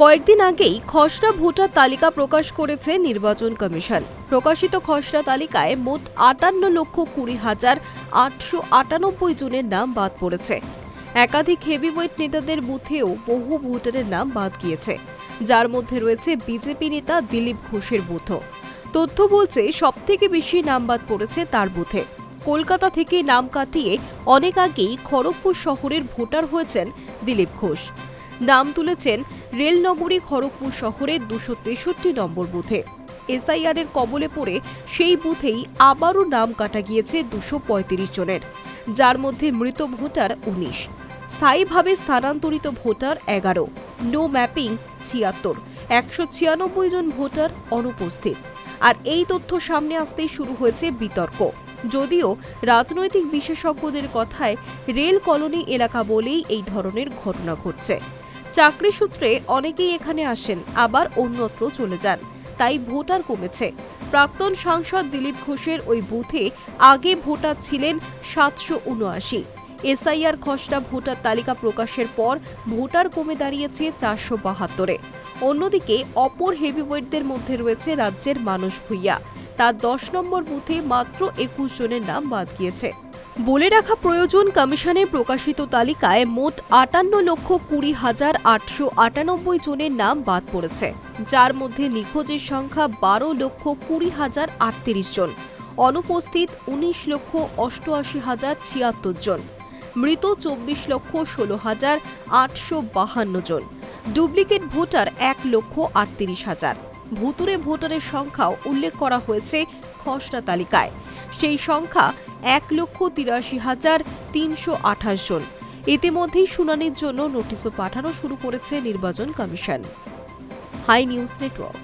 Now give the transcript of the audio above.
কয়েকদিন আগেই খসড়া ভোটার তালিকা প্রকাশ করেছে নির্বাচন কমিশন। প্রকাশিত খসড়া তালিকায় মোট 58,20,898 জনের নাম বাদ পড়েছে। একাধিক হেভিওয়েট নেতাদের বুথেও বহু ভোটারের নাম বাদ গিয়েছে, যার মধ্যে রয়েছে বিজেপি নেতা দিলীপ ঘোষের বুথও। তথ্য বলছে সবথেকে বেশি নাম বাদ পড়েছে তার বুথে। কলকাতা থেকে নাম কাটিয়ে অনেক আগেই খড়গপুর শহরের ভোটার হয়েছেন দিলীপ ঘোষ। নাম তুলেছেন রেলনগরী খড়গপুর শহরের 263 নম্বর বুথে। এসআইআর এর কবলে পড়ে সেই বুথেই আবারও নাম কাটা গিয়েছে 235 জনের, যার মধ্যে মৃত ভোটার 19, স্থায়ীভাবে স্থানান্তরিত ভোটার 11, নো ম্যাপিং 76, 196 জন ভোটার অনুপস্থিত। আর এই তথ্য সামনে আসতেই শুরু হয়েছে বিতর্ক। যদিও রাজনৈতিক বিশেষজ্ঞদের কথায় রেল কলোনি এলাকা বলেই এই ধরনের ঘটনা ঘটছে। চাকরি সূত্রে অনেকেই এখানে আসেন, আবার অন্যত্র চলে যান, তাই ভোটার কমেছে। প্রাক্তন সাংসদ দিলীপ ঘোষের ওই বুথে আগে ভোটার ছিলেন 779। এসআইআর খসড়া ভোটার তালিকা প্রকাশের পর ভোটার কমে দাঁড়িয়েছে 472-এ। অন্যদিকে অপর হেভিওয়েটদের মধ্যে রয়েছে রাজ্যের মানস ভূঁইয়া। তার 10 নম্বর বুথে মাত্র 21 জনের নাম বাদ গিয়েছে। বলে রাখা প্রয়োজন, কমিশনের প্রকাশিত তালিকায় মোট 58,20,898 জনের নাম বাদ পড়েছে, যার মধ্যে নিখোঁজের সংখ্যা 12,20,038 জন, অনুপস্থিত 19,88,076 জন, মৃত 24,16,852 জন, ডুপ্লিকেট ভোটার 1,38,000। ভুতুড়ে ভোটারের সংখ্যাও উল্লেখ করা হয়েছে খসড়া তালিকায়। সেই সংখ্যা 1,83,328 জন। ইতিমধ্যেই শুনানির জন্য নোটিশও পাঠানো শুরু করেছে নির্বাচন কমিশন। High news network.